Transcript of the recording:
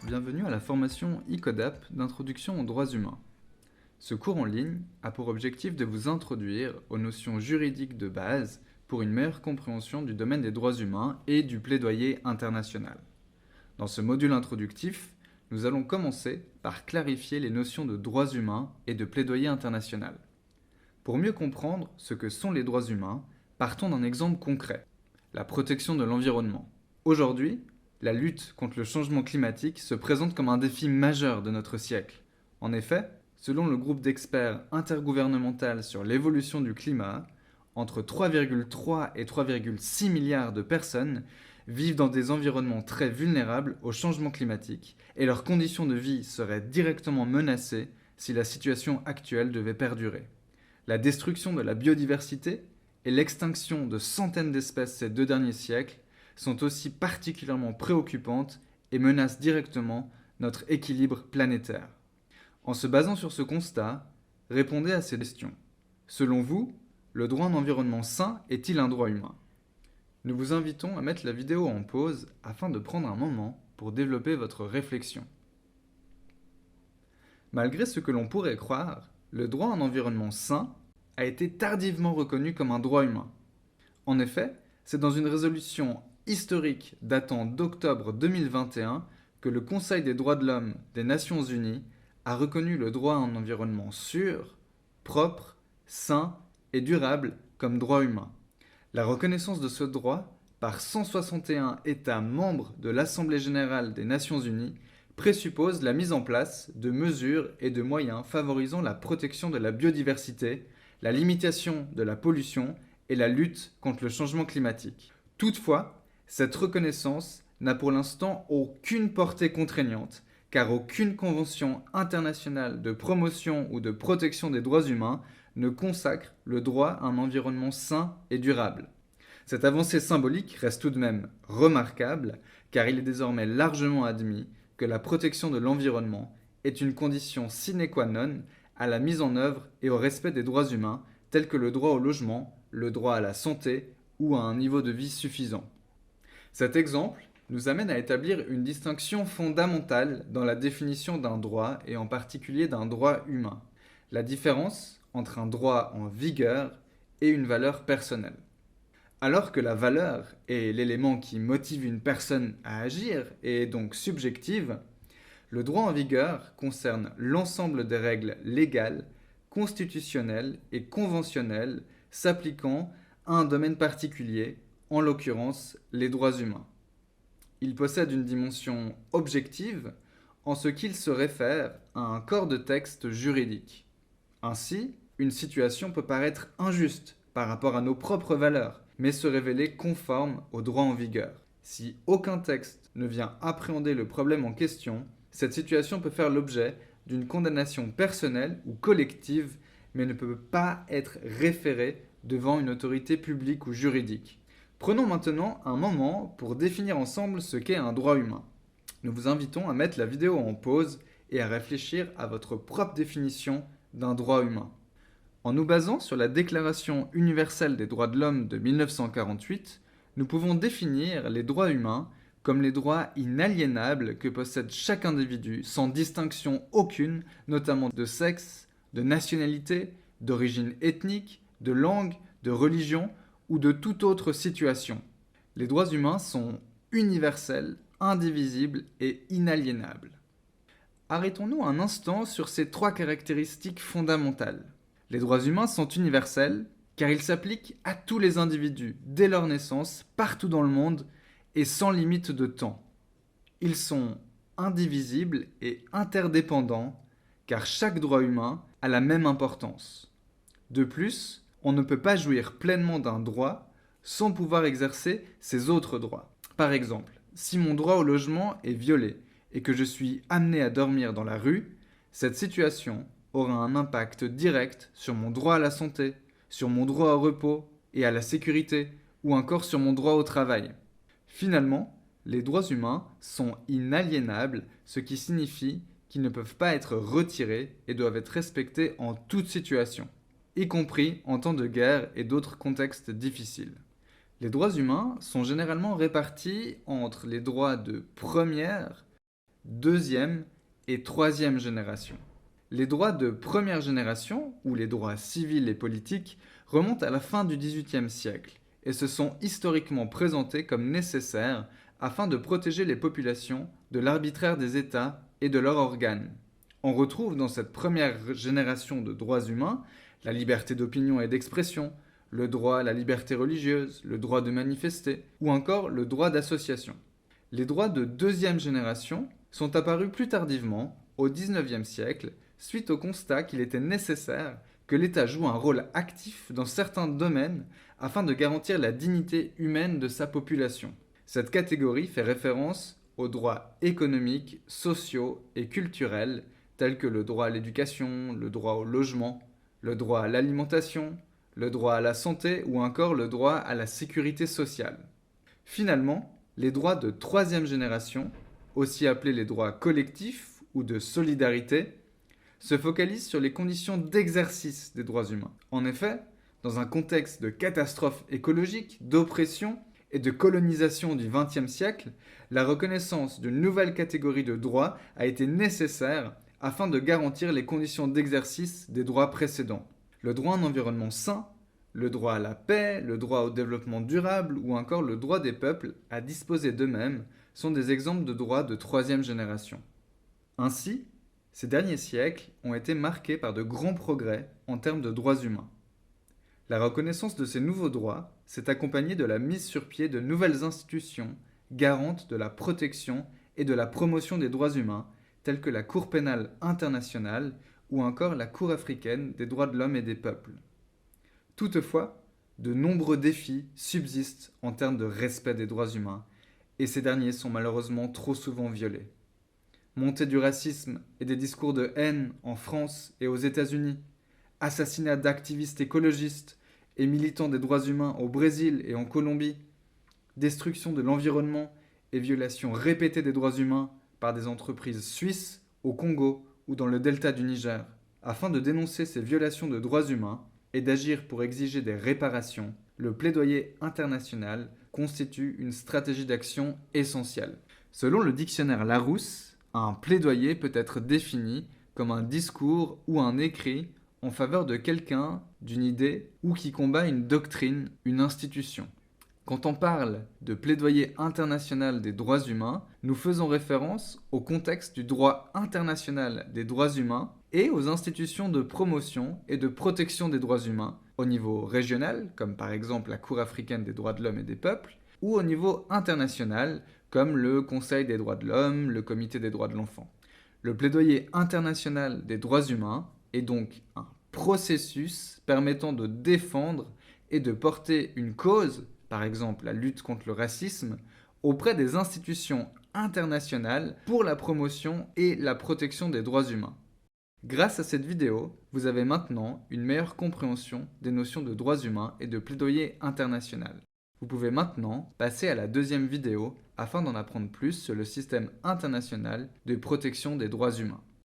Bienvenue à la formation ICODAP d'introduction aux droits humains. Ce cours en ligne a pour objectif de vous introduire aux notions juridiques de base pour une meilleure compréhension du domaine des droits humains et du plaidoyer international. Dans ce module introductif, nous allons commencer par clarifier les notions de droits humains et de plaidoyer international. Pour mieux comprendre ce que sont les droits humains, partons d'un exemple concret, la protection de l'environnement. Aujourd'hui, la lutte contre le changement climatique se présente comme un défi majeur de notre siècle. En effet, selon le groupe d'experts intergouvernemental sur l'évolution du climat, entre 3,3 et 3,6 milliards de personnes vivent dans des environnements très vulnérables au changement climatique et leurs conditions de vie seraient directement menacées si la situation actuelle devait perdurer. La destruction de la biodiversité et l'extinction de centaines d'espèces ces 2 derniers siècles sont aussi particulièrement préoccupantes et menacent directement notre équilibre planétaire. En se basant sur ce constat, répondez à ces questions. Selon vous, le droit à un environnement sain est-il un droit humain? Nous vous invitons à mettre la vidéo en pause afin de prendre un moment pour développer votre réflexion. Malgré ce que l'on pourrait croire, le droit à un environnement sain a été tardivement reconnu comme un droit humain. En effet, c'est dans une résolution historique datant d'octobre 2021 que le Conseil des droits de l'homme des Nations Unies a reconnu le droit à un environnement sûr, propre, sain et durable comme droit humain. La reconnaissance de ce droit par 161 États membres de l'Assemblée générale des Nations unies présuppose la mise en place de mesures et de moyens favorisant la protection de la biodiversité, la limitation de la pollution et la lutte contre le changement climatique. Toutefois, cette reconnaissance n'a pour l'instant aucune portée contraignante, car aucune convention internationale de promotion ou de protection des droits humains ne consacre le droit à un environnement sain et durable. Cette avancée symbolique reste tout de même remarquable, car il est désormais largement admis que la protection de l'environnement est une condition sine qua non à la mise en œuvre et au respect des droits humains, tels que le droit au logement, le droit à la santé ou à un niveau de vie suffisant. Cet exemple nous amène à établir une distinction fondamentale dans la définition d'un droit et en particulier d'un droit humain, la différence entre un droit en vigueur et une valeur personnelle. Alors que la valeur est l'élément qui motive une personne à agir et est donc subjective, le droit en vigueur concerne l'ensemble des règles légales, constitutionnelles et conventionnelles s'appliquant à un domaine particulier, en l'occurrence les droits humains. Il possède une dimension objective en ce qu'il se réfère à un corps de texte juridique. Ainsi, une situation peut paraître injuste par rapport à nos propres valeurs, mais se révéler conforme au droit en vigueur. Si aucun texte ne vient appréhender le problème en question, cette situation peut faire l'objet d'une condamnation personnelle ou collective, mais ne peut pas être référée devant une autorité publique ou juridique. Prenons maintenant un moment pour définir ensemble ce qu'est un droit humain. Nous vous invitons à mettre la vidéo en pause et à réfléchir à votre propre définition d'un droit humain. En nous basant sur la Déclaration universelle des droits de l'homme de 1948, nous pouvons définir les droits humains comme les droits inaliénables que possède chaque individu sans distinction aucune, notamment de sexe, de nationalité, d'origine ethnique, de langue, de religion ou de toute autre situation. Les droits humains sont universels, indivisibles et inaliénables. Arrêtons-nous un instant sur ces 3 caractéristiques fondamentales. Les droits humains sont universels car ils s'appliquent à tous les individus dès leur naissance, partout dans le monde et sans limite de temps. Ils sont indivisibles et interdépendants car chaque droit humain a la même importance. De plus, on ne peut pas jouir pleinement d'un droit sans pouvoir exercer ses autres droits. Par exemple, si mon droit au logement est violé et que je suis amené à dormir dans la rue, cette situation aura un impact direct sur mon droit à la santé, sur mon droit au repos et à la sécurité, ou encore sur mon droit au travail. Finalement, les droits humains sont inaliénables, ce qui signifie qu'ils ne peuvent pas être retirés et doivent être respectés en toute situation, y compris en temps de guerre et d'autres contextes difficiles. Les droits humains sont généralement répartis entre les droits de première deuxième et troisième génération. Les droits de première génération, ou les droits civils et politiques, remontent à la fin du XVIIIe siècle et se sont historiquement présentés comme nécessaires afin de protéger les populations de l'arbitraire des États et de leurs organes. On retrouve dans cette première génération de droits humains la liberté d'opinion et d'expression, le droit à la liberté religieuse, le droit de manifester, ou encore le droit d'association. Les droits de deuxième génération sont apparus plus tardivement, au XIXe siècle, suite au constat qu'il était nécessaire que l'État joue un rôle actif dans certains domaines afin de garantir la dignité humaine de sa population. Cette catégorie fait référence aux droits économiques, sociaux et culturels tels que le droit à l'éducation, le droit au logement, le droit à l'alimentation, le droit à la santé ou encore le droit à la sécurité sociale. Finalement, les droits de troisième génération, aussi appelés les droits collectifs ou de solidarité, se focalisent sur les conditions d'exercice des droits humains. En effet, dans un contexte de catastrophe écologique, d'oppression et de colonisation du XXe siècle, la reconnaissance d'une nouvelle catégorie de droits a été nécessaire afin de garantir les conditions d'exercice des droits précédents. Le droit à un environnement sain, le droit à la paix, le droit au développement durable ou encore le droit des peuples à disposer d'eux-mêmes sont des exemples de droits de troisième génération. Ainsi, ces derniers siècles ont été marqués par de grands progrès en termes de droits humains. La reconnaissance de ces nouveaux droits s'est accompagnée de la mise sur pied de nouvelles institutions garantes de la protection et de la promotion des droits humains, telles que la Cour pénale internationale ou encore la Cour africaine des droits de l'homme et des peuples. Toutefois, de nombreux défis subsistent en termes de respect des droits humains, et ces derniers sont malheureusement trop souvent violés. Montée du racisme et des discours de haine en France et aux États-Unis, assassinat d'activistes écologistes et militants des droits humains au Brésil et en Colombie, destruction de l'environnement et violations répétées des droits humains par des entreprises suisses au Congo ou dans le delta du Niger. Afin de dénoncer ces violations de droits humains et d'agir pour exiger des réparations, le plaidoyer international constitue une stratégie d'action essentielle. Selon le dictionnaire Larousse, un plaidoyer peut être défini comme un discours ou un écrit en faveur de quelqu'un, d'une idée ou qui combat une doctrine, une institution. Quand on parle de plaidoyer international des droits humains, nous faisons référence au contexte du droit international des droits humains et aux institutions de promotion et de protection des droits humains au niveau régional, comme par exemple la Cour africaine des droits de l'homme et des peuples, ou au niveau international, comme le Conseil des droits de l'homme, le Comité des droits de l'enfant. Le plaidoyer international des droits humains est donc un processus permettant de défendre et de porter une cause, par exemple la lutte contre le racisme, auprès des institutions internationales pour la promotion et la protection des droits humains. Grâce à cette vidéo, vous avez maintenant une meilleure compréhension des notions de droits humains et de plaidoyer international. Vous pouvez maintenant passer à la deuxième vidéo afin d'en apprendre plus sur le système international de protection des droits humains.